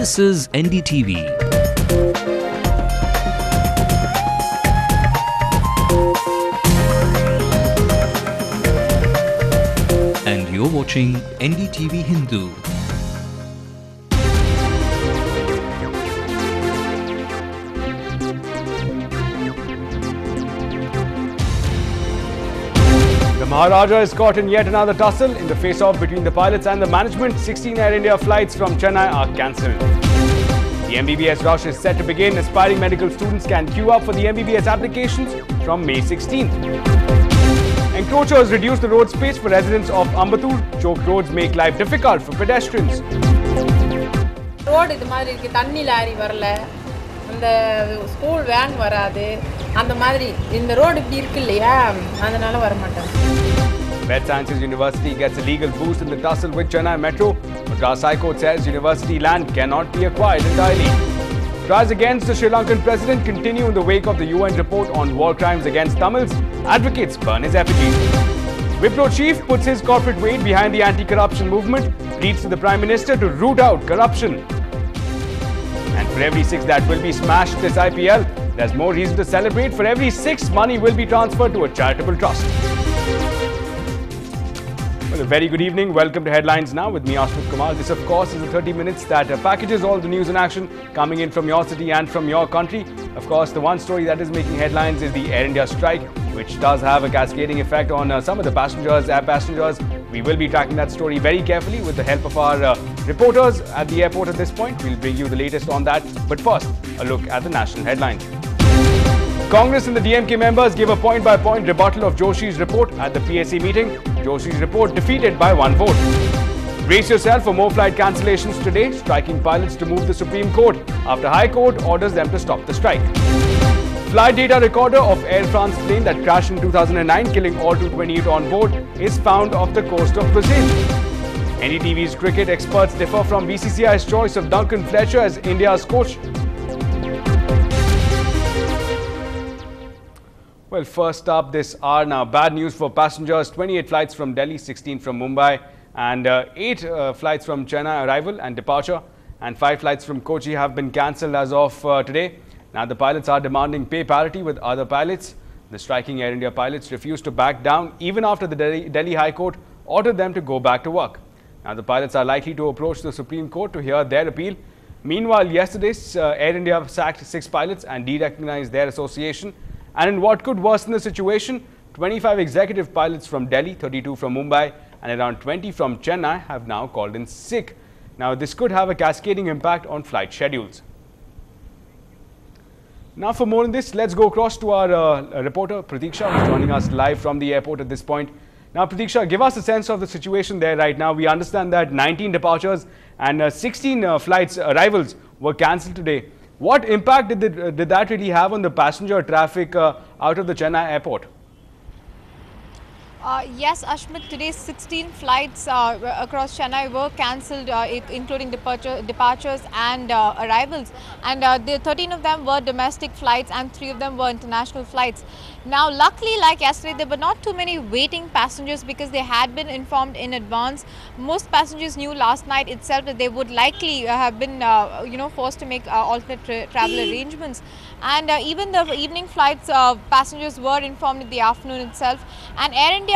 This is NDTV. And you're watching NDTV Hindu. The Maharaja is caught in yet another tussle in the face-off between the pilots and the management. 16 Air India flights from Chennai are cancelled. The MBBS rush is set to begin. Aspiring medical students can queue up for the MBBS applications from May 16th. Encroachers reduce the road space for residents of Ambattur. Choked roads make life difficult for pedestrians. Road இது மாதிரி இருக்கு, தண்ணி lorry வரல, அந்த school van வராது, அந்த மாதிரி இந்த ரோட் இப்படி இருக்கு இல்லையா, அதனால வர மாட்டாங்க. Vet Sciences University gets a legal boost in the tussle with Chennai Metro. Madras High Court says university land cannot be acquired entirely. Trials against the Sri Lankan president continue in the wake of the UN report on war crimes against Tamils. Advocates burn his effigy. Wipro chief puts his corporate weight behind the anti-corruption movement, pleads to the Prime Minister to root out corruption. And for every 6 that will be smashed this IPL, there's more reason to celebrate. For every 6, money will be transferred to a charitable trust. Well, a very good evening. Welcome to Headlines Now with me, Ashwin Kumar. This, of course, is the 30 minutes that packages all the news and action coming in from your city and from your country. Of course, the one story that is making headlines is the Air India strike, which does have a cascading effect on some of the passengers, air passengers. We will be tracking that story very carefully with the help of our reporters at the airport at this point. We'll bring you the latest on that. But first, a look at the national headlines. Congress and the DMK members gave a point-by-point rebuttal of Joshi's report at the PSC meeting. Joshi's report defeated by 1 vote. Brace yourself for more flight cancellations today, striking pilots to move the Supreme Court after High Court orders them to stop the strike. Flight data recorder of Air France plane that crashed in 2009, killing all 228 on board, is found off the coast of Brazil. NDTV's cricket experts differ from BCCI's choice of Duncan Fletcher as India's coach. Well, first up this hour now, bad news for passengers. 28 flights from Delhi, 16 from Mumbai, and 8 flights from Chennai arrival and departure, and 5 flights from Kochi have been cancelled as of today. Now, the pilots are demanding pay parity with other pilots. The striking Air India pilots refuse to back down even after the Delhi High Court ordered them to go back to work. Now, the pilots are likely to approach the Supreme Court to hear their appeal. Meanwhile, yesterday, Air India sacked 6 pilots and de-recognized their association. And in what could worsen the situation, 25 executive pilots from Delhi, 32 from Mumbai, and around 20 from Chennai have now called in sick. Now, this could have a cascading impact on flight schedules. Now, for more on this, let's go across to our reporter, Pratiksha, who's joining us live from the airport at this point. Now, Pratiksha, give us a sense of the situation there right now. We understand that 19 departures and 16 flights arrivals were cancelled today. What impact did that really have on the passenger traffic out of the Chennai airport? Yes, Ashmit, today's 16 flights across Chennai were cancelled, including departures and arrivals. And the 13 of them were domestic flights and 3 of them were international flights. Now, luckily, like yesterday, there were not too many waiting passengers because they had been informed in advance. Most passengers knew last night itself that they would likely have been, forced to make alternate travel arrangements. And even the evening flights, passengers were informed in the afternoon itself. And Air India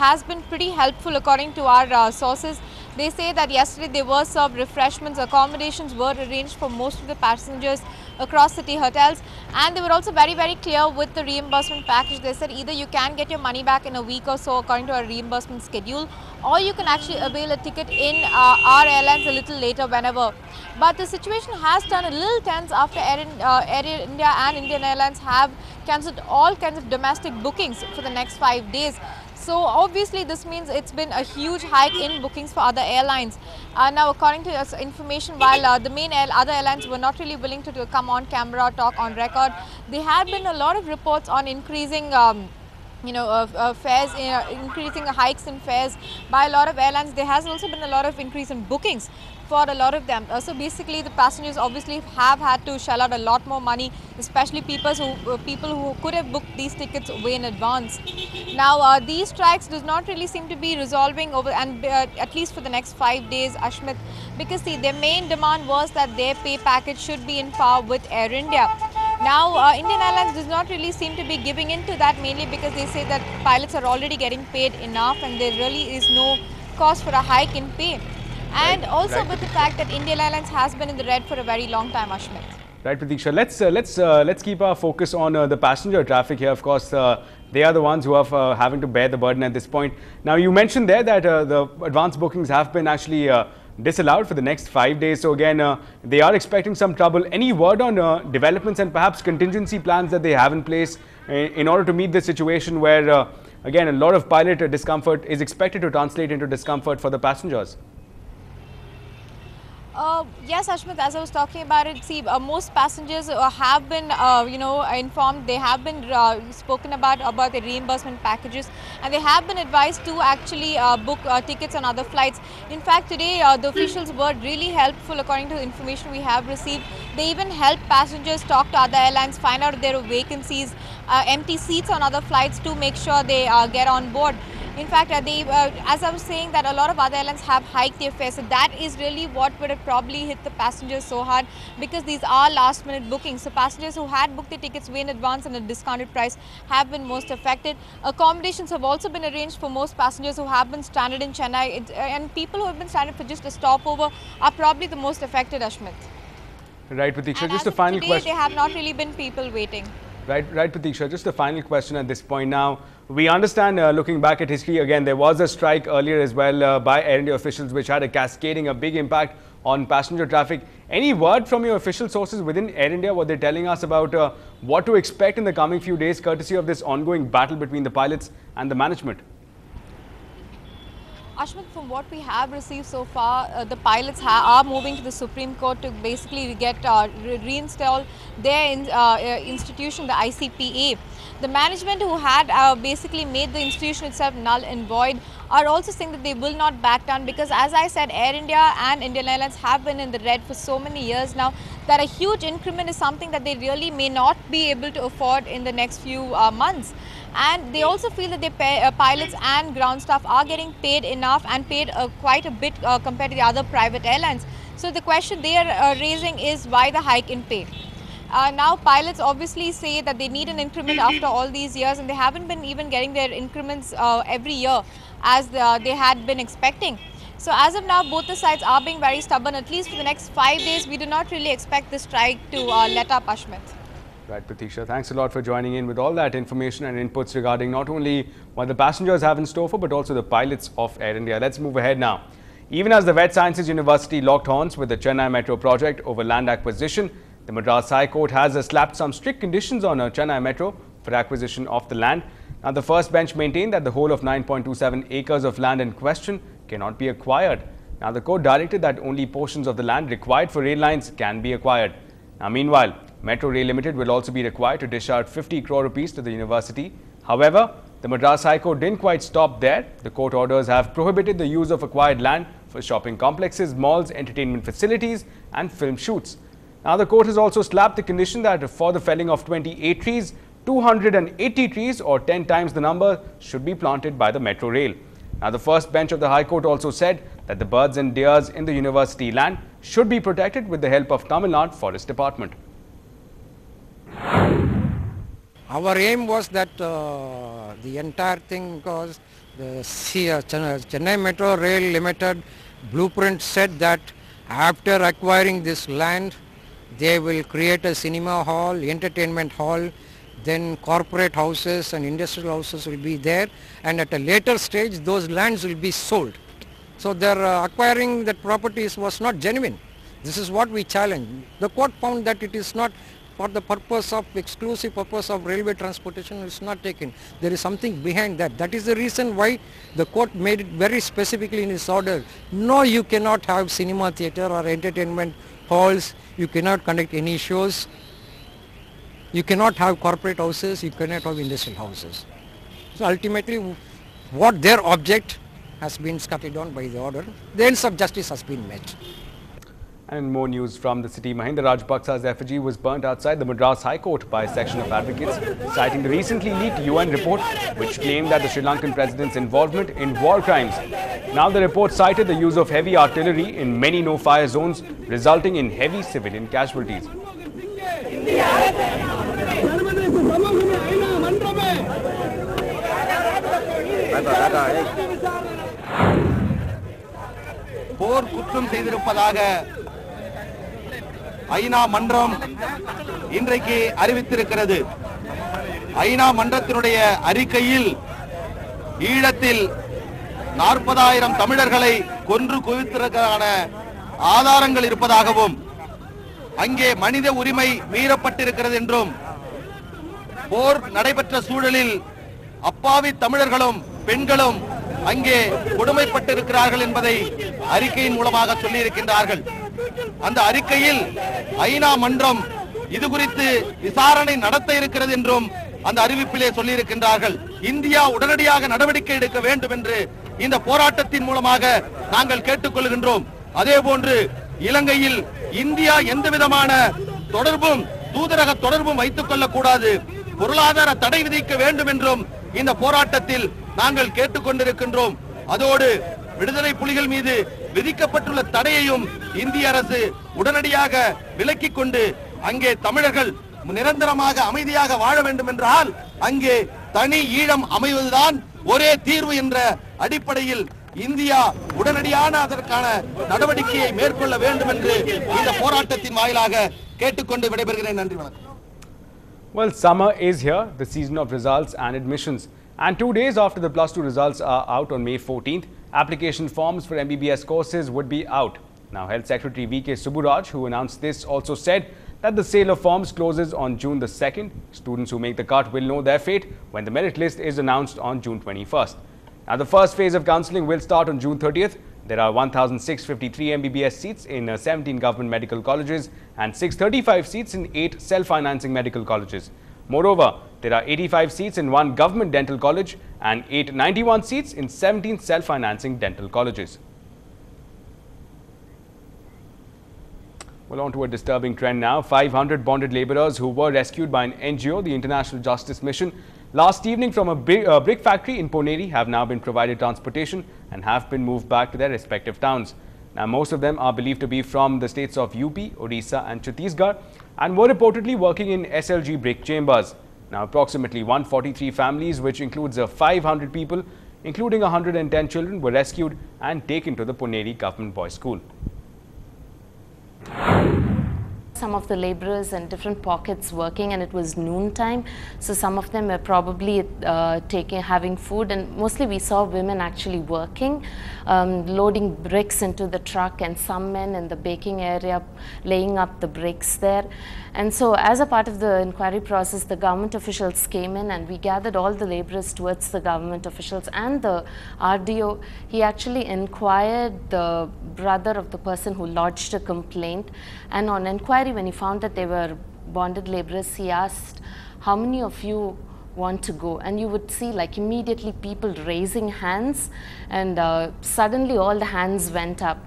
has been pretty helpful according to our sources. They say that yesterday they were served refreshments, accommodations were arranged for most of the passengers across city hotels, and they were also very, very clear with the reimbursement package. They said either you can get your money back in a week or so according to our reimbursement schedule, or you can actually avail a ticket in our airlines a little later whenever. But the situation has turned a little tense after Air India and Indian Airlines have cancelled all kinds of domestic bookings for the next 5 days. So obviously this means it's been a huge hike in bookings for other airlines. Now, according to information, while the main other airlines were not really willing to come on camera, talk on record, there had been a lot of reports on increasing fares, increasing hikes in fares by a lot of airlines. There has also been a lot of increase in bookings for a lot of them. So basically the passengers obviously have had to shell out a lot more money, especially people who could have booked these tickets way in advance. Now, these strikes does not really seem to be resolving over, and at least for the next 5 days, Ashmit, because see, their main demand was that their pay package should be in par with Air India. Now, Indian Airlines does not really seem to be giving in to that, mainly because they say that pilots are already getting paid enough and there really is no cause for a hike in pay. And also with the fact that Indian Airlines has been in the red for a very long time, Ashmit. Right, Pratiksha. Let's keep our focus on the passenger traffic here. Of course, they are the ones who are having to bear the burden at this point. Now, you mentioned there that the advance bookings have been actually disallowed for the next 5 days. So again, they are expecting some trouble. Any word on developments and perhaps contingency plans that they have in place in order to meet this situation where, again, a lot of pilot discomfort is expected to translate into discomfort for the passengers? Yes, Ashmit, as I was talking about it, see, most passengers have been, informed. They have been spoken about the reimbursement packages, and they have been advised to actually book tickets on other flights. In fact, today the officials were really helpful according to the information we have received. They even helped passengers talk to other airlines, find out if there are vacancies, empty seats on other flights to make sure they get on board. In fact, as I was saying, that a lot of other airlines have hiked their fares. So that is really what would have probably hit the passengers so hard, because these are last minute bookings. So passengers who had booked their tickets way in advance and at a discounted price have been most affected. Accommodations have also been arranged for most passengers who have been stranded in Chennai, and people who have been stranded for just a stopover are probably the most affected, Ashmit. Right, Pratiksha, And just as a final today, question. there have not really been people waiting. Right, Pratiksha, just a final question at this point. Now, we understand, looking back at history, again, there was a strike earlier as well by Air India officials, which had a big impact on passenger traffic. Any word from your official sources within Air India, what they're telling us about what to expect in the coming few days, courtesy of this ongoing battle between the pilots and the management? Ashmit, from what we have received so far, the pilots are moving to the Supreme Court to basically get reinstall their institution, the ICPA. The management who had basically made the institution itself null and void are also saying that they will not back down, because as I said, Air India and Indian Airlines have been in the red for so many years now that a huge increment is something that they really may not be able to afford in the next few months. And they also feel that their pilots and ground staff are getting paid enough and paid quite a bit compared to the other private airlines. So the question they are raising is why the hike in pay? Now pilots obviously say that they need an increment after all these years, and they haven't been even getting their increments every year as they had been expecting. So as of now, both the sides are being very stubborn. At least for the next 5 days, we do not really expect the strike to let up, Ashmit. Right, Pratiksha, thanks a lot for joining in with all that information and inputs regarding not only what the passengers have in store for, but also the pilots of Air India. Let's move ahead now. Even as the Vet Sciences University locked horns with the Chennai Metro project over land acquisition, the Madras High Court has slapped some strict conditions on Chennai Metro for acquisition of the land. Now, the first bench maintained that the whole of 9.27 acres of land in question cannot be acquired. Now, the court directed that only portions of the land required for rail lines can be acquired. Now, meanwhile, Metro Rail Limited will also be required to dish out 50 crore rupees to the university. However, the Madras High Court didn't quite stop there. The court orders have prohibited the use of acquired land for shopping complexes, malls, entertainment facilities and film shoots. Now, the court has also slapped the condition that for the felling of 28 trees, 280 trees or 10 times the number should be planted by the Metro Rail. Now, the first bench of the High Court also said that the birds and deers in the university land should be protected with the help of Tamil Nadu Forest Department. Our aim was that the entire thing, because the Chennai Metro Rail Limited blueprint said that after acquiring this land, they will create a cinema hall, entertainment hall, then corporate houses and industrial houses will be there, and at a later stage those lands will be sold. So their acquiring that properties was not genuine. This is what we challenge. The court found that it is not for the purpose of exclusive purpose of railway transportation, is not taken. There is something behind that. That is the reason why the court made it very specifically in its order. No, you cannot have cinema theatre or entertainment halls, you cannot conduct any shows, you cannot have corporate houses, you cannot have industrial houses. So ultimately what their object has been scattered down by the order, the ends of justice has been met. And more news from the city. Mahinda Rajapaksa's effigy was burnt outside the Madras High Court by a section of advocates, citing the recently leaked UN report which claimed that the Sri Lankan president's involvement in war crimes. Now the report cited the use of heavy artillery in many no-fire zones, resulting in heavy civilian casualties. போர் குற்றம் செய்திருப்பதாக ஐநா மன்றம் இன்றைக்கு அறிவித்திருக்கிறது. ஐநா மன்றத்தினுடைய அறிக்கையில் ஈழத்தில் 40,000 தமிழர்களை கொன்று குவித்திருக்கான ஆதாரங்கள் இருப்பதாகவும் அங்கே மனித உரிமை மீறப்பட்டிருக்கிறது என்றும் போர் நடைபெற்ற சூழலில் அப்பாவி தமிழர்களும் பெண்களும் அங்கே கொடுமைப்பட்டிருக்கிறார்கள் என்பதை அறிக்கையின் மூலமாக சொல்லியிருக்கின்றார்கள். அந்த அறிக்கையில் ஐநா மன்றம் இது குறித்து விசாரணை நடத்த இருக்கிறது என்றும் அந்த அறிவிப்பிலே சொல்லியிருக்கின்றார்கள். இந்தியா உடனடியாக நடவடிக்கை எடுக்க வேண்டும் என்று இந்த போராட்டத்தின் மூலமாக நாங்கள் கேட்டுக்கொள்கின்றோம். அதே போன்று இலங்கையில் இந்தியா எந்த விதமான தொடர்பும் தூதரக தொடர்பும் வைத்துக் கொள்ளக்கூடாது, பொருளாதார தடை விதிக்க வேண்டும் என்றும் இந்த போராட்டத்தில் நாங்கள் கேட்டுக்கொண்டிருக்கின்றோம். அதோடு விடுதலை புலிகள் மீது விதிக்கப்பட்டுள்ள தடையையும் இந்திய அரசு உடனடியாக விலக்கிக் கொண்டு அங்கே தமிழர்கள் நிரந்தரமாக அமைதியாக வாழ வேண்டும் என்றால் அங்கே தனி ஈழம் அமைவதுதான் ஒரே தீர்வு என்ற அடிப்படையில் இந்தியா உடனடியான அதற்கான நடவடிக்கையை மேற்கொள்ள வேண்டும் என்று இந்த போராட்டத்தின் வாயிலாக கேட்டுக்கொண்டு விடைபெறுகிறேன். நன்றி, வணக்கம். Well, summer is here, the season of results and admissions. And 2 days after the Plus 2 results are out on May 14th, application forms for MBBS courses would be out. Now, Health Secretary V.K. Subburaj, who announced this, also said that the sale of forms closes on June the 2nd. Students who make the cut will know their fate when the merit list is announced on June 21st. Now, the first phase of counselling will start on June 30th. There are 1,653 MBBS seats in 17 government medical colleges and 635 seats in 8 self-financing medical colleges. Moreover, there are 85 seats in 1 government dental college and 891 seats in 17 self-financing dental colleges. Well, on to a disturbing trend now. 500 bonded labourers who were rescued by an NGO, the International Justice Mission, last evening from a brick factory in Poneri have now been provided transportation and have been moved back to their respective towns. Now, most of them are believed to be from the states of UP, Odisha and Chhattisgarh and were reportedly working in SLG brick chambers. Now, approximately 143 families, which includes 500 people, including 110 children, were rescued and taken to the Poneri Government Boys School. Some of the laborers in different pockets working, and it was noon time, so some of them were probably having food, and mostly we saw women actually working, loading bricks into the truck, and some men in the baking area laying up the bricks there. And so as a part of the inquiry process, the government officials came in and we gathered all the laborers towards the government officials and the RDO. He actually inquired the brother of the person who lodged a complaint, and on inquiry, when he found that they were bonded laborers, he asked, how many of you want to go? And you would see like immediately people raising hands, and suddenly all the hands went up.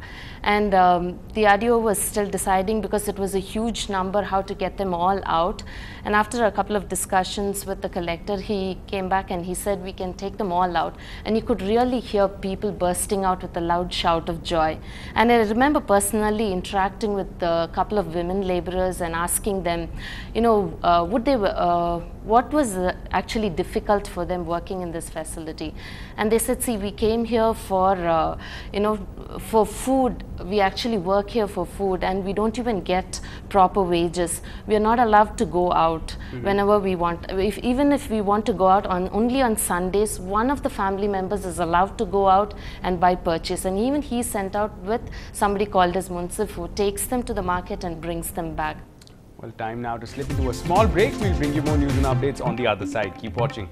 And the RDO was still deciding, because it was a huge number, how to get them all out. And after a couple of discussions with the collector, he came back and he said we can take them all out. And you could really hear people bursting out with a loud shout of joy. And I remember personally interacting with a couple of women laborers and asking them, you know, what was actually difficult for them working in this facility. And they said, see, we came here for, for food. We actually work here for food, and we don't even get proper wages. We are not allowed to go out whenever we want. Even if we want to go out only on Sundays, one of the family members is allowed to go out and buy purchase. And even he's sent out with somebody called as Munsif, who takes them to the market and brings them back. Well, time now to slip into a small break. We'll bring you more news and updates on the other side. Keep watching.